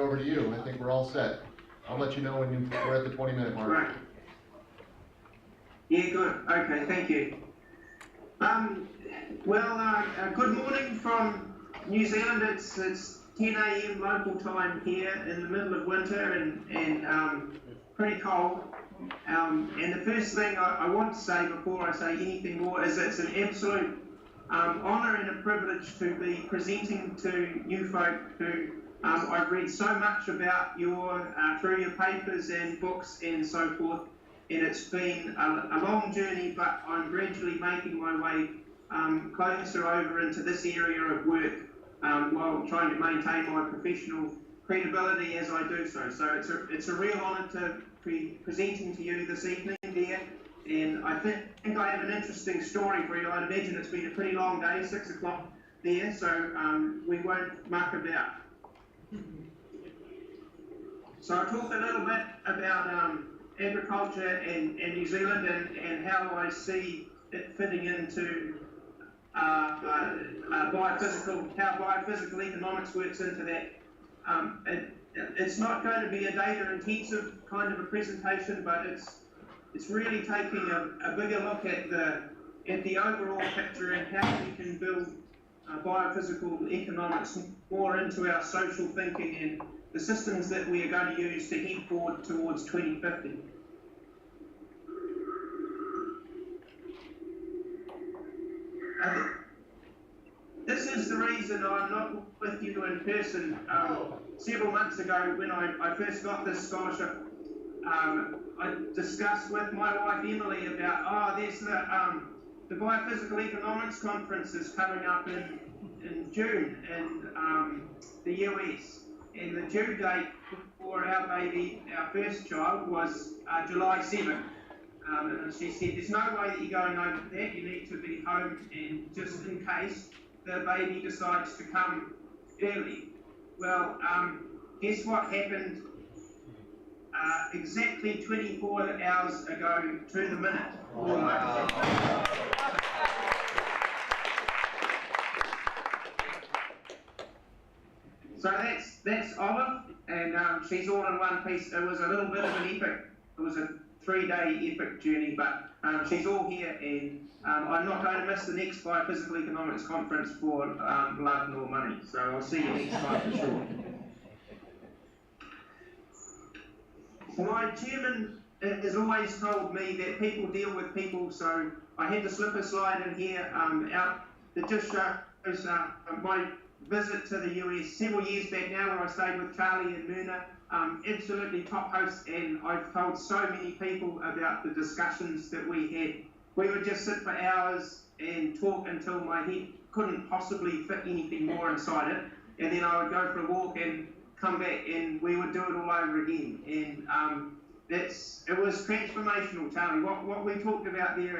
over to you. I think we're all set. I'll let you know when we're at the 20-minute mark. Right. Yeah, good. Okay, thank you. Good morning from New Zealand. It's 10 a.m. local time here in the middle of winter and pretty cold. And the first thing I want to say before I say anything more is it's an absolute honour and a privilege to be presenting to you folk who I've read so much about through your papers and books and so forth, and it's been a long journey, but I'm gradually making my way closer over into this area of work while trying to maintain my professional credibility as I do so. So it's a real honour to be presenting to you this evening, dear, and I think I have an interesting story for you. I'd imagine it's been a pretty long day, 6 o'clock there, so we won't muck about. So I'll talk a little bit about agriculture and New Zealand and how I see it fitting into how biophysical economics works into that. It's not going to be a data-intensive kind of a presentation, but it's really taking a bigger look at the overall picture and how we can build biophysical economics more into our social thinking and the systems that we are going to use to head forward towards 2050. This is the reason I'm not with you in person. Several months ago, when I first got this scholarship, I discussed with my wife Emily about, there's the Biophysical Economics Conference is coming up in June in the US, and the due date for our baby, our first child, was July 7th. And she said, there's no way that you're going over that, you need to be home, and just in case the baby decides to come early. Well, guess what happened exactly 24 hours ago to the minute. Wow. So that's Olive, and she's all in one piece. It was a little bit of an epic, it was a 3-day epic journey, but she's all here, and I'm not going to miss the next Biophysical Economics Conference for love nor money, so I'll see you next time for sure. My chairman has always told me that people deal with people, so I had to slip a slide in here out that just shows my visit to the US several years back now, where I stayed with Charlie and Myrna. Absolutely top hosts, and I've told so many people about the discussions that we had. We would just sit for hours and talk until my head couldn't possibly fit anything more inside it, and then I would go for a walk and come back and we would do it all over again. And it was transformational, Charlie. What we talked about there,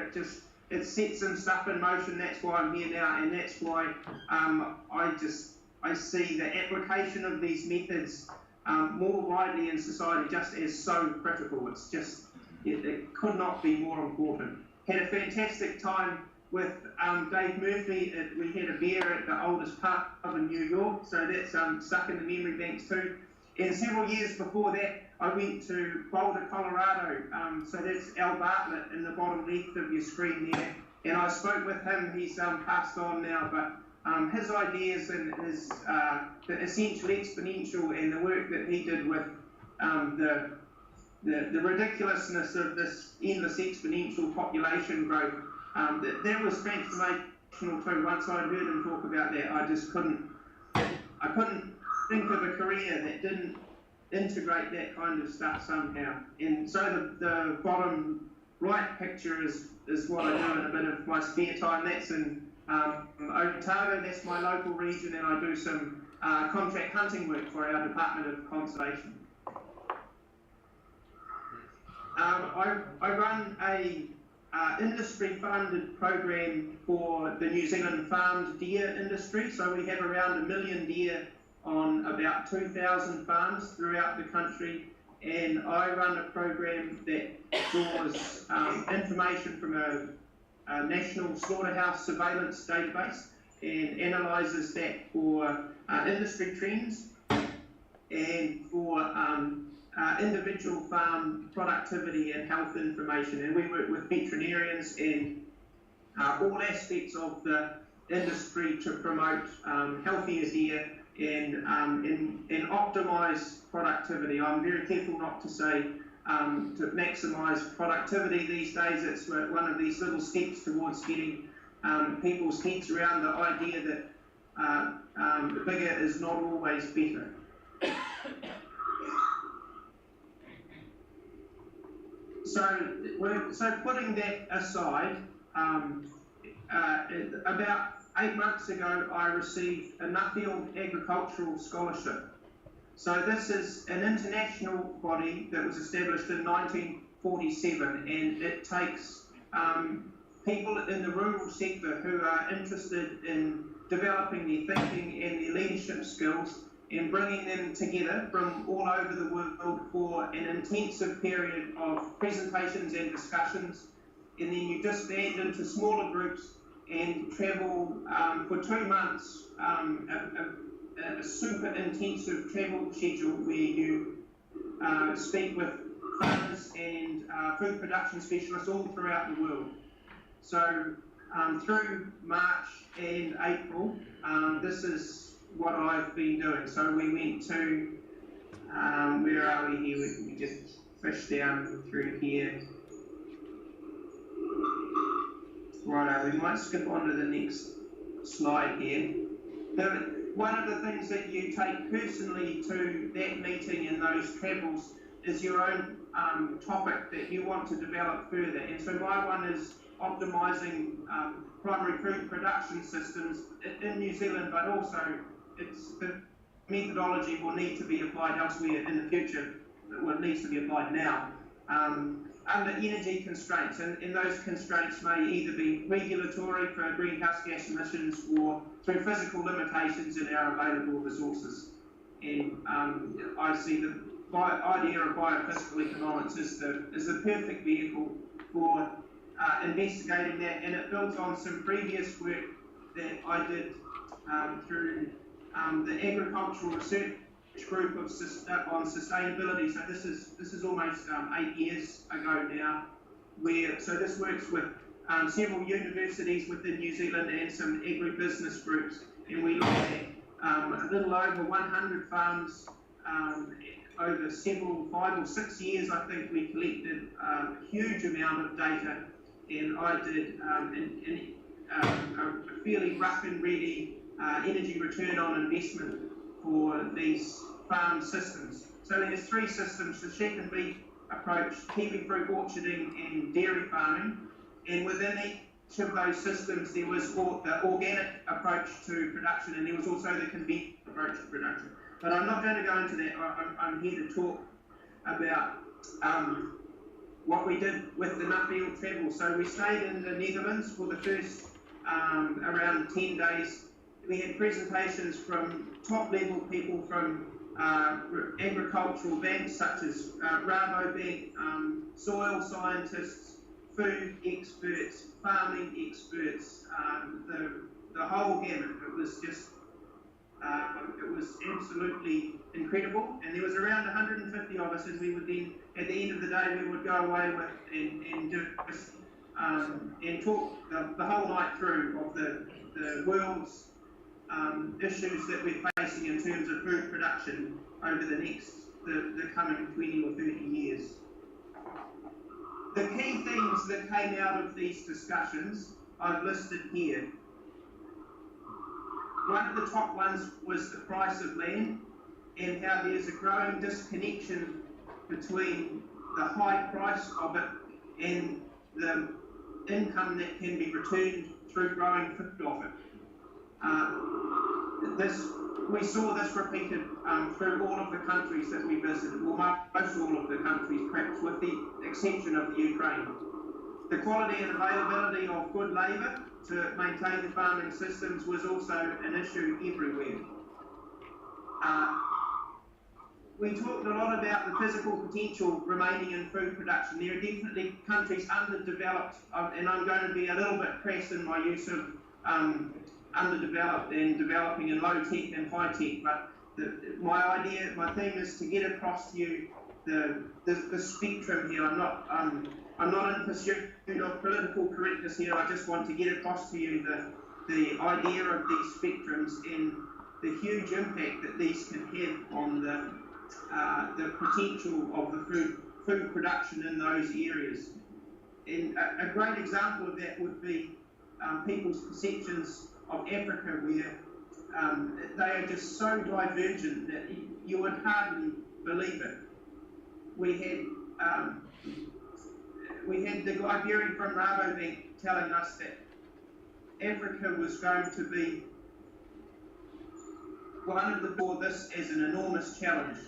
it set some stuff in motion. That's why I'm here now, and that's why I see the application of these methods more widely in society just as so critical. It's just, it could not be more important. Had a fantastic time with Dave Murphy. We had a beer at the oldest pub in New York, so that's stuck in the memory banks too. And several years before that, I went to Boulder, Colorado, so that's Al Bartlett in the bottom left of your screen there, and I spoke with him. He's passed on now, but his ideas and his the essential exponential and the work that he did with the ridiculousness of this endless exponential population growth, that was transformational too. Once I'd heard him talk about that, I couldn't think of a career that didn't integrate that kind of stuff somehow. And so the bottom right picture is what I do in a bit of my spare time. That's in Otago, that's my local region, and I do some contract hunting work for our Department of Conservation. I run a industry-funded program for the New Zealand farmed deer industry, so we have around 1 million deer on about 2,000 farms throughout the country, and I run a program that draws information from a national slaughterhouse surveillance database and analyses that for industry trends. and for individual farm productivity and health information. And we work with veterinarians and all aspects of the industry to promote healthier deer and optimise productivity. I'm very careful not to say to maximise productivity these days. It's one of these little steps towards getting people's heads around the idea that bigger is not always better. So putting that aside, about 8 months ago I received a Nuffield agricultural scholarship. So this is an international body that was established in 1947, and it takes people in the rural sector who are interested in developing their thinking and their leadership skills and bringing them together from all over the world for an intensive period of presentations and discussions, and then you disband into smaller groups and travel for 2 months, a super intensive travel schedule where you speak with farmers and food production specialists all throughout the world. So through March and April, this is what I've been doing. So we went to, where are we here? We just fish down through here. Right, we might skip on to the next slide here. One of the things that you take personally to that meeting and those travels is your own topic that you want to develop further. And so my one is optimising primary food production systems in New Zealand, but also the methodology will need to be applied elsewhere in the future. Well, it needs to be applied now. Under energy constraints, and those constraints may either be regulatory for greenhouse gas emissions or through physical limitations in our available resources. And I see the idea of biophysical economics as the perfect vehicle for investigating that, and it builds on some previous work that I did through the agricultural research group on sustainability. So this is almost 8 years ago now. So this works with several universities within New Zealand and some agribusiness groups, and we looked at a little over 100 farms over 5 or 6 years. I think we collected a huge amount of data, and I did a fairly rough and ready energy return on investment for these farm systems. So there's 3 systems: the sheep and beef approach, kiwi fruit orcharding, and dairy farming. And within each of those systems there was the organic approach to production, and there was also the conventional approach to production. But I'm not going to go into that. I'm here to talk about what we did with the Nuffield travel. So we stayed in the Netherlands for the first around 10 days. We had presentations from top-level people from agricultural banks such as Rabobank, soil scientists, food experts, farming experts, the whole gamut. It was just, it was absolutely incredible. And there was around 150 of us, and we would then, at the end of the day, we would go away with and do and talk the whole night through of the world's issues that we're facing in terms of food production over the coming 20 or 30 years. The key things that came out of these discussions I've listed here. One of the top ones was the price of land, and how there's a growing disconnection between the high price of it and the income that can be returned through growing food off it. We saw this repeated through all of the countries that we visited, well, most all of the countries, perhaps with the exception of the Ukraine. The quality and availability of good labour to maintain the farming systems was also an issue everywhere. We talked a lot about the physical potential remaining in food production. There are definitely countries underdeveloped, and I'm going to be a little bit crass in my use of underdeveloped and developing in low tech and high tech, but my theme is to get across to you the spectrum here. I'm not in pursuit of political correctness here. I just want to get across to you the idea of these spectrums and the huge impact that these can have on the potential of the food production in those areas. And a great example of that would be people's perceptions of Africa, where they are just so divergent that you would hardly believe it. We had the Iberian from Rabobank telling us that Africa was going to be one of for this as an enormous challenge.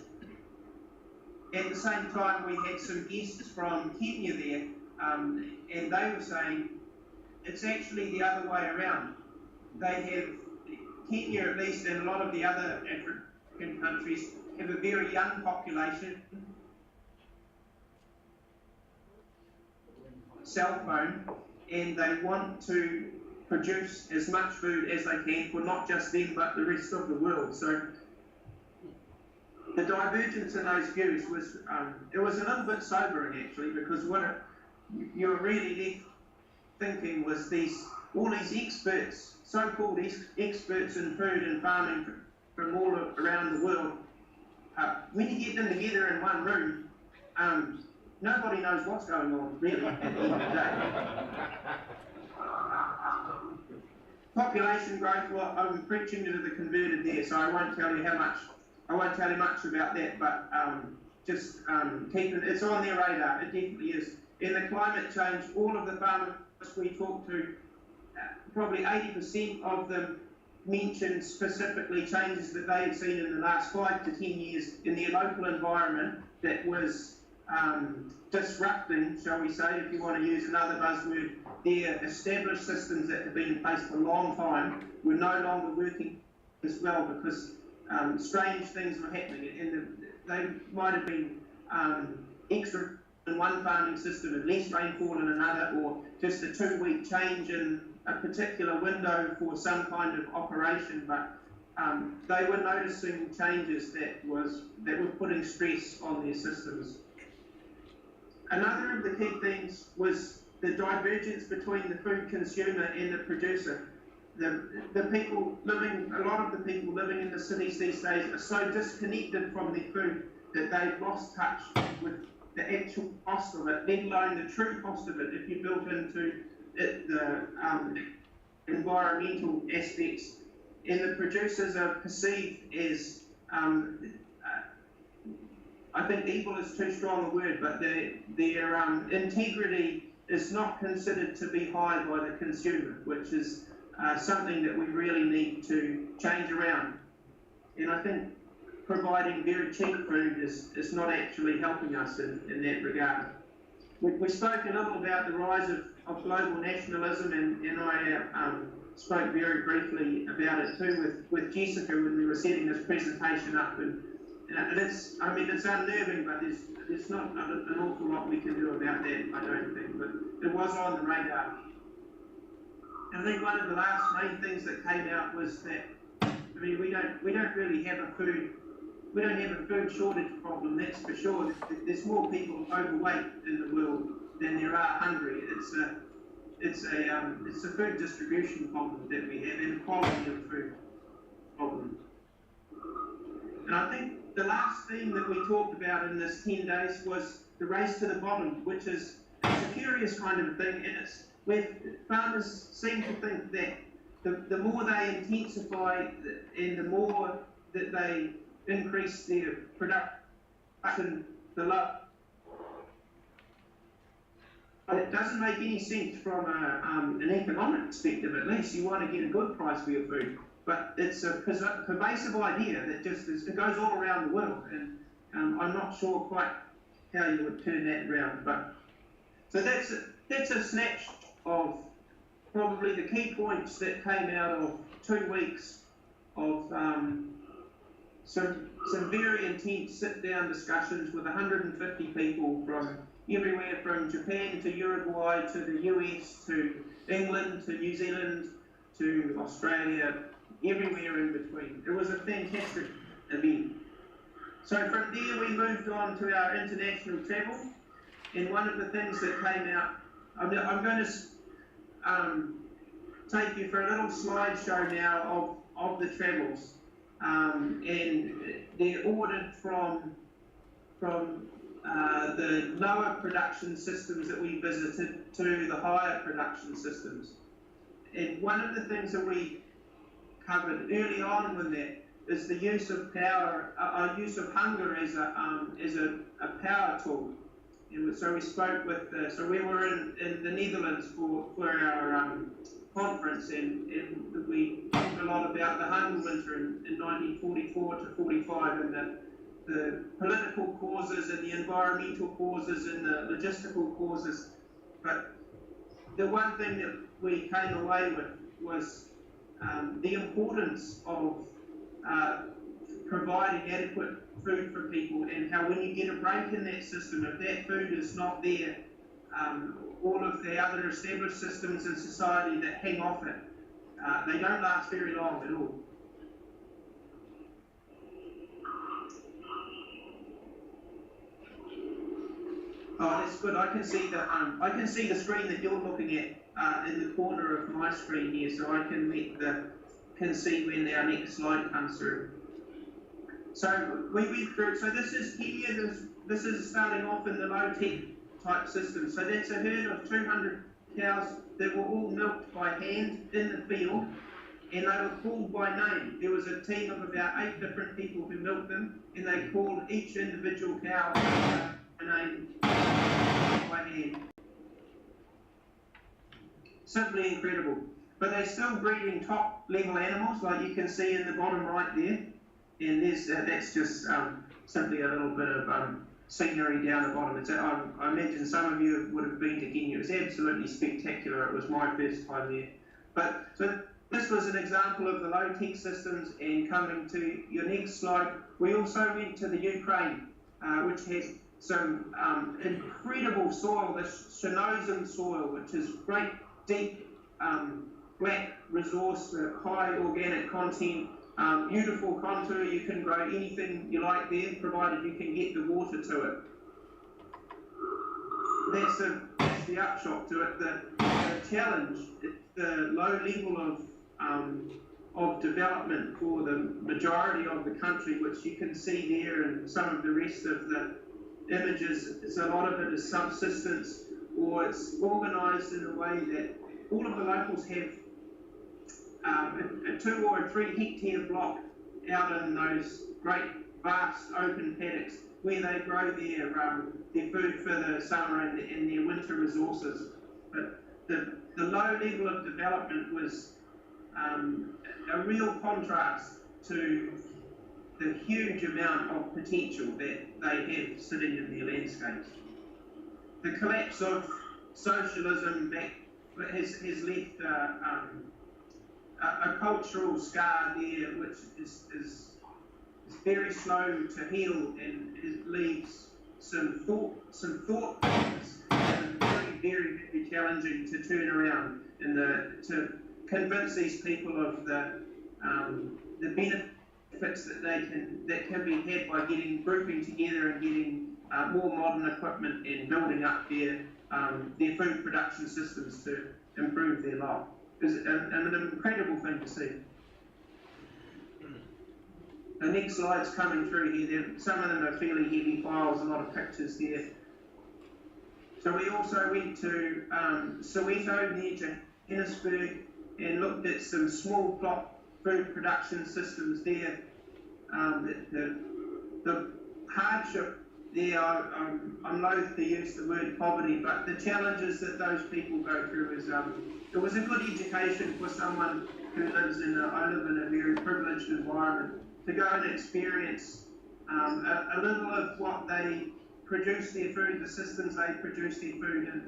At the same time, we had some guests from Kenya there, and they were saying it's actually the other way around. They have, Kenya at least, and a lot of the other African countries, have a very young population, cell phone, and they want to produce as much food as they can for not just them but the rest of the world. So the divergence in those views was, it was a little bit sobering actually, because what you were really left thinking was all these experts, so-called experts in food and farming from all around the world, when you get them together in one room, nobody knows what's going on really at the end of the day. Population growth, well, I'm preaching to the converted there, so I won't tell you much about that, but just keep it, it's on their radar, it definitely is. In the climate change, all of the farmers we talk to, probably 80% of them mentioned specifically changes that they had seen in the last 5 to 10 years in their local environment that was disrupting, shall we say, if you want to use another buzzword, their established systems that have been in place for a long time were no longer working as well, because strange things were happening, and they might have been extra in one farming system and less rainfall in another, or just a 2-week change in a particular window for some kind of operation, but they were noticing changes that were putting stress on their systems. Another of the key things was the divergence between the food consumer and the producer. The people living, a lot of the people living in the cities these days are so disconnected from their food that they've lost touch with the actual cost of it, let alone the true cost of it if you built into it the environmental aspects. And the producers are perceived as, I think evil is too strong a word, but their integrity is not considered to be high by the consumer, which is something that we really need to change around. And I think providing very cheap food is not actually helping us in that regard. We spoke a little about the rise of global nationalism, and I spoke very briefly about it too with Jessica when we were setting this presentation up. And it's unnerving, but there's not an awful lot we can do about that, I don't think, but it was on the radar. I think one of the last main things that came out was that, we don't really have a food shortage problem, that's for sure. There's more people overweight in the world than there are hungry. It's a food distribution problem that we have, and quality of food problem. And I think the last theme that we talked about in this 10 days was the race to the bottom, which is a curious kind of thing, and it's where farmers seem to think that the more they intensify and the more that they increase their production, the lower. It doesn't make any sense from an economic perspective, at least. You want to get a good price for your food, but it's a pervasive idea that it goes all around the world, and I'm not sure quite how you would turn that around. But so that's a snatch of probably the key points that came out of 2 weeks of some very intense sit-down discussions with 150 people from everywhere from Japan to Uruguay to the US to England to New Zealand to Australia, everywhere in between. It was a fantastic event. So from there we moved on to our international travel, and one of the things that came out, I'm going to take you for a little slideshow now of the travels, and they're ordered from the lower production systems that we visited to the higher production systems. And one of the things that we covered early on with that is the use of power, use of hunger as a power tool. And so we spoke with, so we were in the Netherlands for our conference, and we talked a lot about the hunger winter in 1944 to 45, and the political causes and the environmental causes and the logistical causes. But the one thing that we came away with was the importance of providing adequate food for people, and how when you get a break in that system, if that food is not there, all of the other established systems in society that hang off it, they don't last very long at all. Oh, that's good. I can see the screen that you're looking at in the corner of my screen here, so I can see when our next slide comes through. So we went through. So this is here. This is starting off in the low-tech type system. So that's a herd of 200 cows that were all milked by hand in the field, and they were called by name. There was a team of about 8 different people who milked them, and they called each individual cow by name by hand. Simply incredible. But they're still breeding top level animals, like you can see in the bottom right there. And there's that's just simply a little bit of scenery down the bottom. I imagine some of you would have been to Kenya. It was absolutely spectacular. It was my first time there. But so this was an example of the low-tech systems. And coming to your next slide, we also went to the Ukraine, which has some incredible soil, the Chernosem soil, which is great, deep, black resource, high organic content, beautiful contour. You can grow anything you like there, provided you can get the water to it. That's the upshot to it. The challenge, it's the low level of development for the majority of the country, which you can see there, and some of the rest of the images. It's a lot of it is subsistence, or it's organised in a way that all of the locals have a 2 or a 3 hectare block out in those great vast open paddocks where they grow their food for the summer and their winter resources. But the low level of development was a real contrast to the huge amount of potential that they have sitting in their landscapes. The collapse of socialism has left a cultural scar there, which is very slow to heal, and it leaves some thought process, and very, very challenging to turn around and to convince these people of the benefits that can be had by grouping together and getting more modern equipment and building up their food production systems to improve their life. It's an incredible thing to see. The next slide's coming through here. Some of them are fairly heavy files, a lot of pictures there. So we also went to Soweto near Johannesburg and looked at some small plot food production systems there. The hardship there, I'm loath to use the word poverty, but the challenges that those people go through is, it was a good education for someone who lives I live in a very privileged environment, to go and experience a little of what they produce their food, the systems they produce their food in.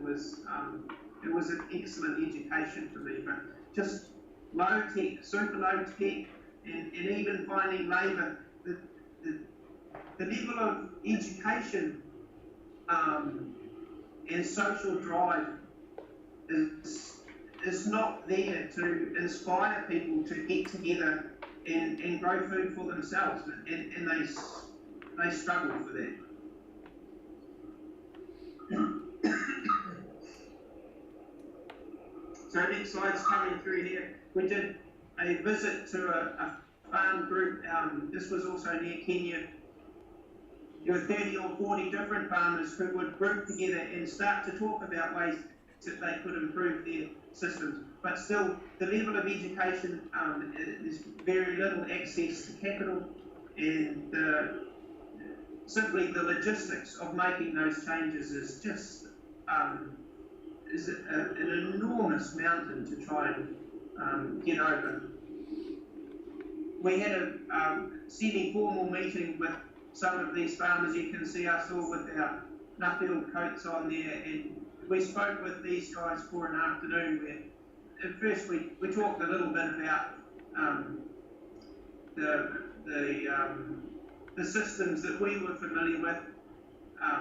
It was an excellent education for me, but just low tech, super low tech, and even finding labour, the level of education and social drive is not there to inspire people to get together and grow food for themselves, and they struggle for that. So next slide's coming through here. We did a visit to a farm group. This was also near Kenya. There were 30 or 40 different farmers who would group together and start to talk about ways that they could improve their systems. But still, the level of education, there's very little access to capital, and simply the logistics of making those changes is just is an enormous mountain to try and get over. We had a semi-formal meeting with some of these farmers. You can see us all with our Nuffield coats on there, and we spoke with these guys for an afternoon where at first we talked a little bit about the systems that we were familiar with,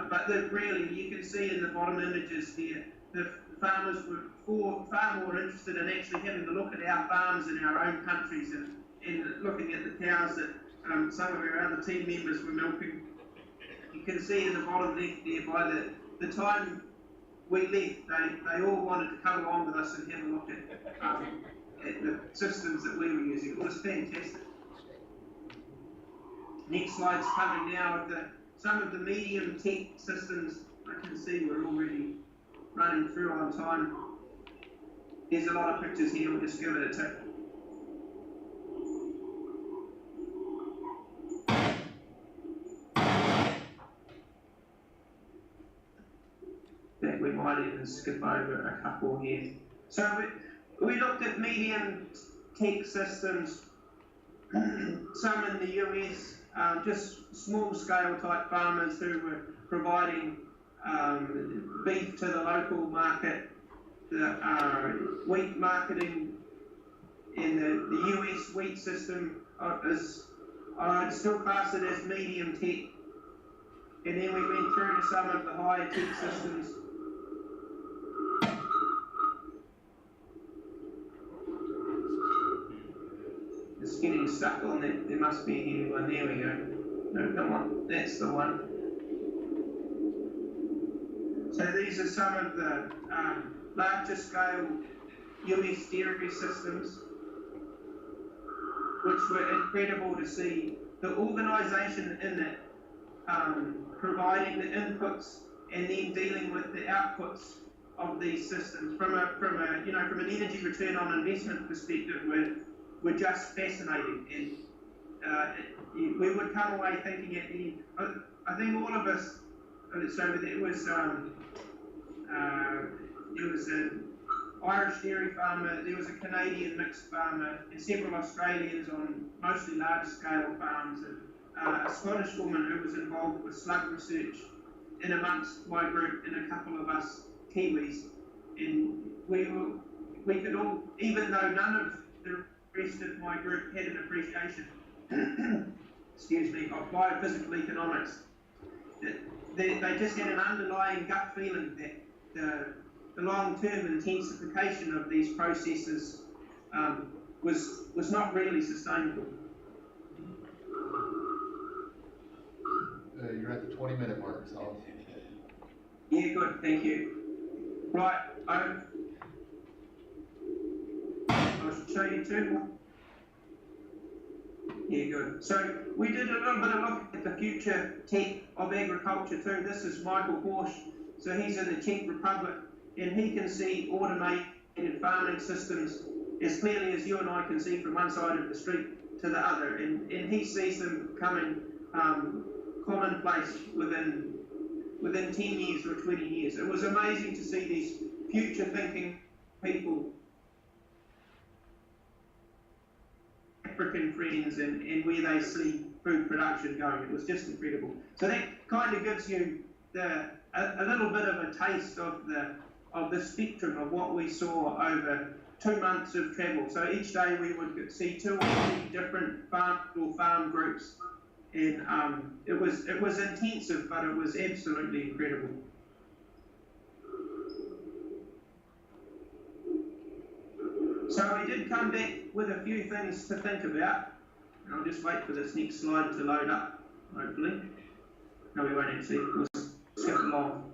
but really you can see in the bottom images here, the farmers were far more interested in actually having a look at our farms in our own countries and looking at the cows that some of our other team members were milking. You can see in the bottom left there, by the time we left, they all wanted to come along with us and have a look at the systems that we were using. It was fantastic. Next slide's coming now with some of the medium tech systems. I can see we're already running through on time. There's a lot of pictures here, we'll just give it a tick. We might even skip over a couple here. So we looked at medium tech systems, some in the US, just small scale type farmers who were providing beef to the local market, the wheat marketing in the US wheat system is, I'd still class it as medium tech. And then we went through to some of the higher tech systems. It's getting stuck on that. There must be a new one. There we go. No, come on. That's the one. So these are some of the larger scale US dairy systems, which were incredible to see. The organisation in it, providing the inputs and then dealing with the outputs of these systems from an energy return on investment perspective were just fascinating, and we would come away thinking at the end. I think all of us. So there was an Irish dairy farmer, there was a Canadian mixed farmer, and several Australians on mostly large scale farms, and a Scottish woman who was involved with slug research in amongst my group, and a couple of us Kiwis, and we could all, even though none of the rest of my group had an appreciation excuse me, of biophysical economics, they just had an underlying gut feeling that the long-term intensification of these processes was not really sustainable. You're at the 20-minute mark, so. Yeah, good, thank you. Right, I should show you two more. Yeah, good. So we did a little bit of look at the future tech of agriculture too. This is Michael Horsch. So he's in the Czech Republic, and he can see automated farming systems as clearly as you and I can see from one side of the street to the other. And he sees them becoming commonplace within 10 years or 20 years. It was amazing to see these future-thinking people, African friends, and where they see food production going. It was just incredible. So that kind of gives you a little bit of a taste of the spectrum of what we saw over 2 months of travel. So each day we would see 2 or 3 different farm groups, and it was intensive, but it was absolutely incredible. So we did come back with a few things to think about. I'll just wait for this next slide to load up, hopefully. No, we won't actually, we'll skip along.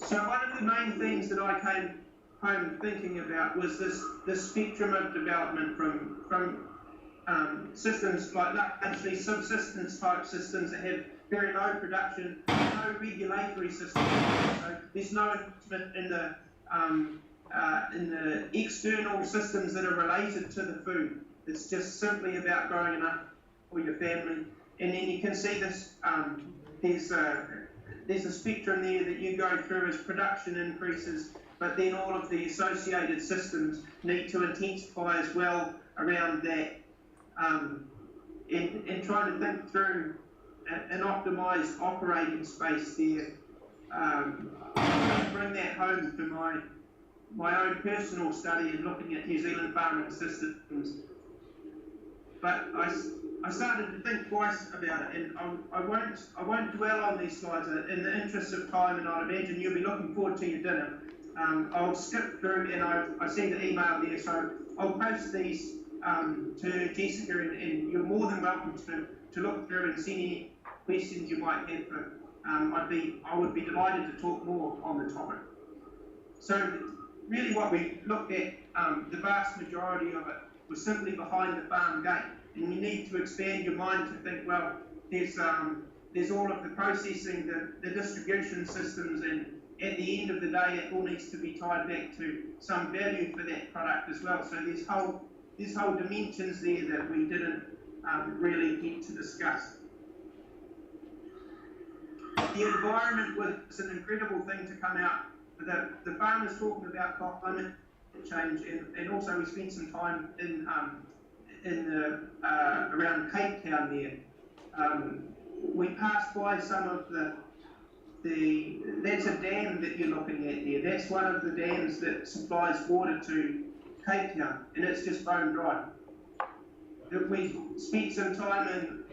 So one of the main things that I came home thinking about was this spectrum of development from systems like largely subsistence type systems that have very low production, no regulatory system. So there's no investment in the external systems that are related to the food. It's just simply about growing enough for your family. And then you can see this, there's a spectrum there that you go through as production increases, but then all of the associated systems need to intensify as well around that, and trying to think through an optimised operating space there. Bring that home to my own personal study and looking at New Zealand farming systems. But I started to think twice about it, and I won't dwell on these slides in the interest of time, and I imagine you'll be looking forward to your dinner. I'll skip through, and I sent an email there, so I'll post these to Jessica, and you're more than welcome to look through and send any questions you might have. I would be delighted to talk more on the topic. So really what we looked at, the vast majority of it was simply behind the farm gate. And you need to expand your mind to think, well, there's all of the processing, the distribution systems, and at the end of the day, it all needs to be tied back to some value for that product as well. So there's whole dimensions there that we didn't really get to discuss. The environment was an incredible thing to come out. The farmers talking about climate change, and also we spent some time around Cape Town there. We passed by some of that's a dam that you're looking at there. That's one of the dams that supplies water to Cape Town, and it's just bone dry. We spent some time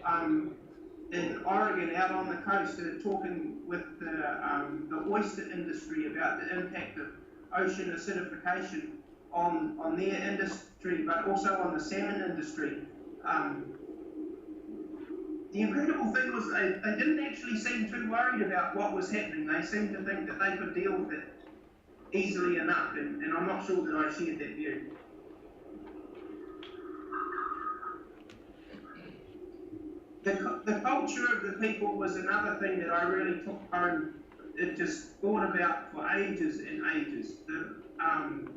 in Oregon, out on the coast, talking with the oyster industry about the impact of ocean acidification on their industry, but also on the salmon industry. The incredible thing was they didn't actually seem too worried about what was happening. They seemed to think that they could deal with it easily enough, and I'm not sure that I shared that view. The culture of the people was another thing that I really took home. It just thought about for ages and ages.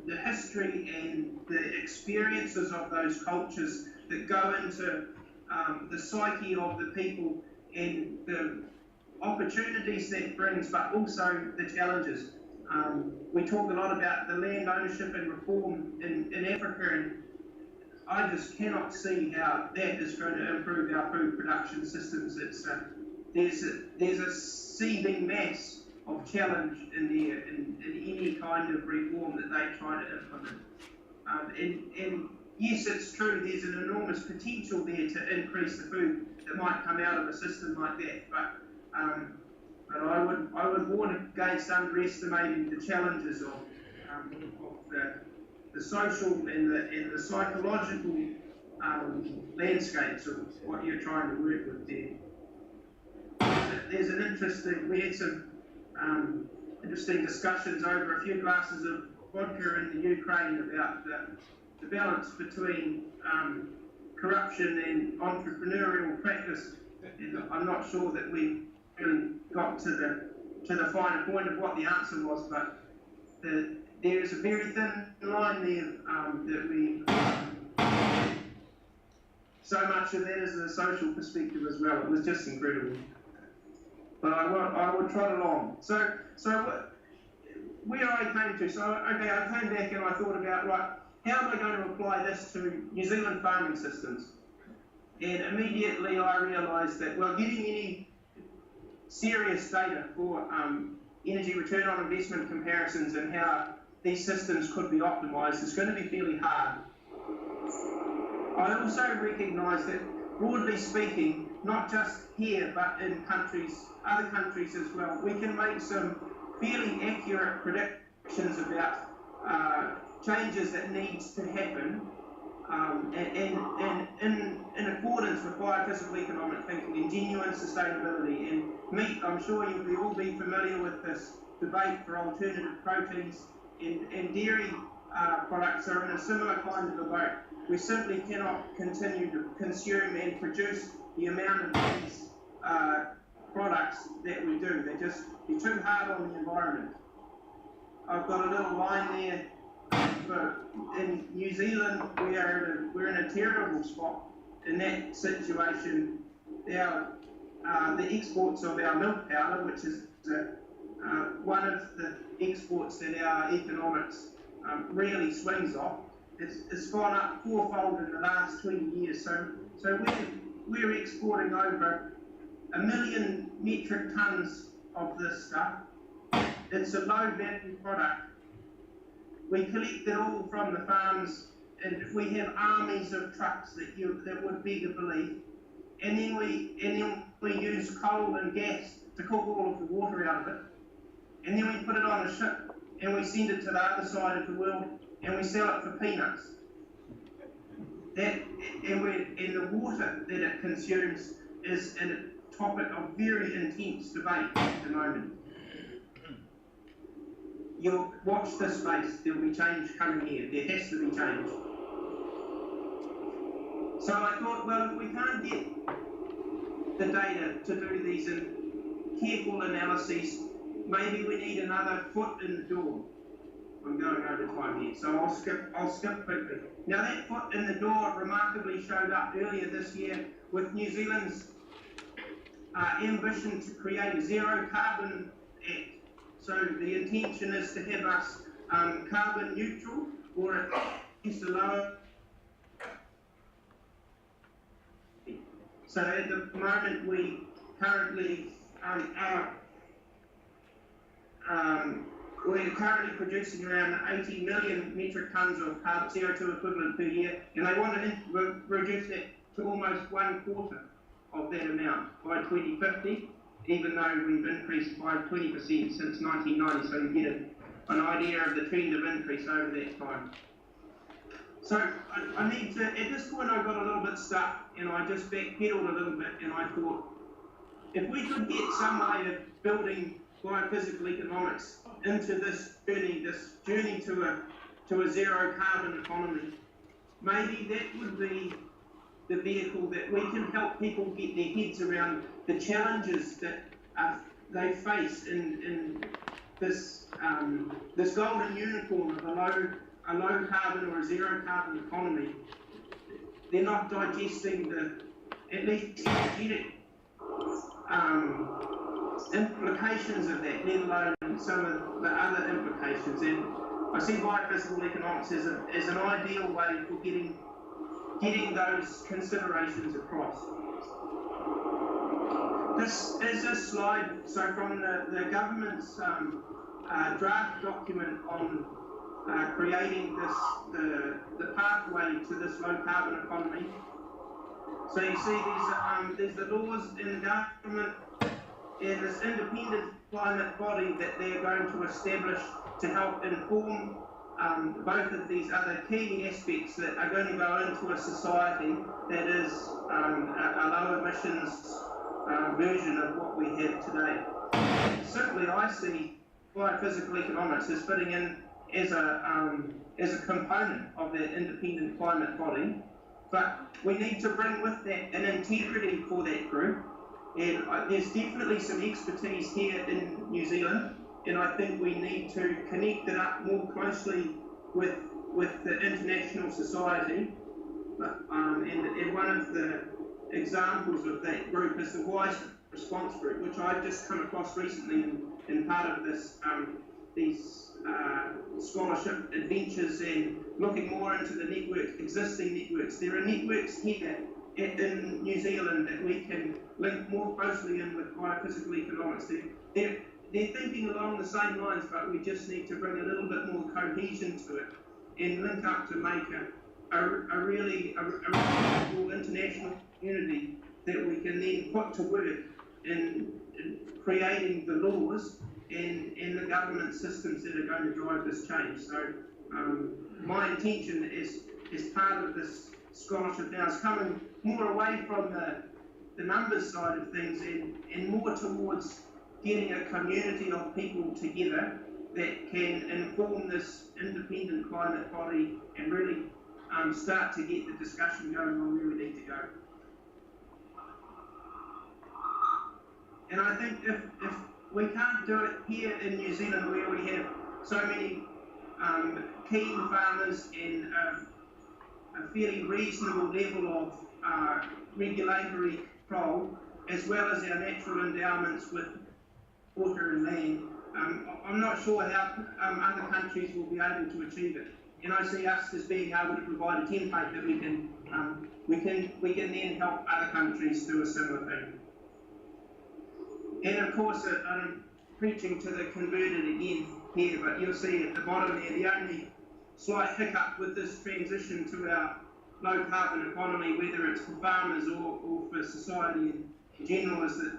The history and the experiences of those cultures that go into the psyche of the people and the opportunities that brings, but also the challenges. We talk a lot about the land ownership and reform in Africa, and I just cannot see how that is going to improve our food production systems. There's a seething mass of challenge in there in any kind of reform that they try to implement. And yes, it's true, there's an enormous potential there to increase the food that might come out of a system like that, but I would warn against underestimating the challenges of the social and the psychological landscapes of what you're trying to work with there. There's an interesting, we had some interesting discussions over a few glasses of vodka in the Ukraine about the balance between corruption and entrepreneurial practice. And I'm not sure that we really got to the finer point of what the answer was, but there is a very thin line there that we. So much of that is a social perspective as well. It was just incredible. But I would trot along. So where I came to, okay, I came back and I thought about, right, how am I going to apply this to New Zealand farming systems? And immediately I realised that, well, getting any serious data for energy return on investment comparisons and how these systems could be optimised is going to be fairly hard. I also recognise that, broadly speaking, not just here but in other countries as well, we can make some fairly accurate predictions about changes that needs to happen, and in accordance with biophysical economic thinking and genuine sustainability. And meat, I'm sure you'll all be familiar with this debate for alternative proteins, and dairy products are in a similar kind of a boat. We simply cannot continue to consume and produce the amount of these products that we do. They're too hard on the environment. I've got a little line there. In New Zealand, we're in a terrible spot in that situation. The exports of our milk powder, which is one of the exports that our economics really swings off, it's gone up fourfold in the last 20 years. So we're exporting over 1 million metric tons of this stuff. It's a low value product. We collect it all from the farms, and we have armies of trucks that would beg a belief. And then we use coal and gas to cook all of the water out of it. And then we put it on a ship and we send it to the other side of the world and we sell it for peanuts. And the water that it consumes is a topic of very intense debate at the moment. You'll watch this space, there'll be change coming here. There has to be change. So I thought, well, if we can't get the data to do these careful analyses, maybe we need another foot in the door. I'm going over time here, so I'll skip quickly. Now that foot in the door remarkably showed up earlier this year with New Zealand's ambition to create a zero carbon act. So the intention is to have us carbon neutral, or at least a lower. So at the moment we currently we're currently producing around 80 million metric tons of CO2 equivalent per year, and they want to reduce that to almost 1/4 of that amount by 2050. Even though we've increased by 20% since 1990, so you get an idea of the trend of increase over that time. So I need to, at this point I got a little bit stuck and I just backpedaled a little bit, and I thought, if we could get some way of building biophysical economics into this journey to a zero carbon economy, maybe that would be the vehicle that we can help people get their heads around the challenges that they face in this golden unicorn of a low carbon or a zero carbon economy. They're not digesting at least energetic implications of that, let alone some of the other implications. And I see biophysical economics as an ideal way for getting those considerations across. This is a slide, so from the government's draft document on creating the pathway to this low carbon economy. So you see there's the laws in the government and this independent climate body that they're going to establish to help inform both of these other key aspects that are going to go into a society that is a low emissions version of what we have today. Simply, I see biophysical economics as fitting in as a component of that independent climate body, but we need to bring with that an integrity for that group. And there's definitely some expertise here in New Zealand, and I think we need to connect it up more closely with the international society. And one of the examples of that group is the Wise Response Group, which I've just come across recently in part of this these scholarship adventures and looking more into the existing networks. There are networks here in New Zealand that we can link more closely in with biophysical economics. They're thinking along the same lines, but we just need to bring a little bit more cohesion to it and link up to make a really cool international community that we can then put to work in creating the laws and the government systems that are going to drive this change. So my intention is part of this scholarship now is coming more away from the numbers side of things and more towards getting a community of people together that can inform this independent climate body and really start to get the discussion going on where we need to go. And I think if we can't do it here in New Zealand where we have so many keen farmers and a fairly reasonable level of regulatory control, as well as our natural endowments with water and land, I'm not sure how other countries will be able to achieve it. And I see us as being able to provide a template that we can then help other countries do a similar thing. And of course, I'm preaching to the converted again here, but you'll see at the bottom there, the only slight hiccup with this transition to our low carbon economy, whether it's for farmers or for society in general, is that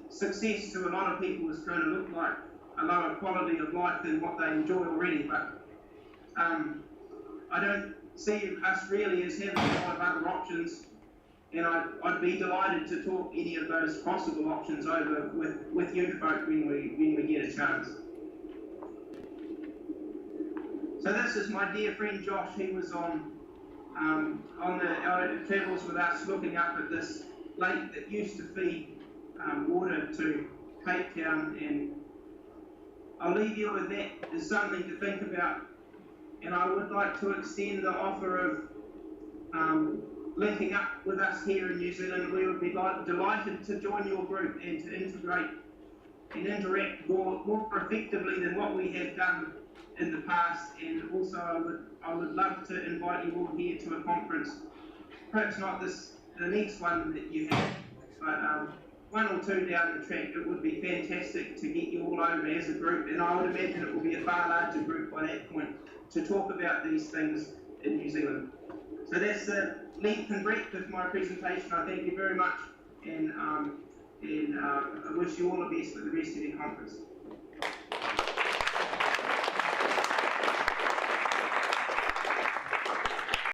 success to a lot of people is going to look like a lower quality of life than what they enjoy already. But I don't see us really as having a lot of other options, and I'd be delighted to talk any of those possible options over with you folk when we get a chance. So this is my dear friend Josh. He was on the travels with us, looking up at this lake that used to feed water to Cape Town, and I'll leave you with that as something to think about. And I would like to extend the offer of linking up with us here in New Zealand. We would be delighted to join your group and to integrate and interact more effectively than what we have done in the past. And also I would love to invite you all here to a conference, perhaps not the next one that you have, but one or two down the track. It would be fantastic to get you all over as a group, and I would imagine it will be a far larger group by that point to talk about these things in New Zealand. So that's the length and breadth of my presentation. I thank you very much, and I wish you all the best with the rest of your conference.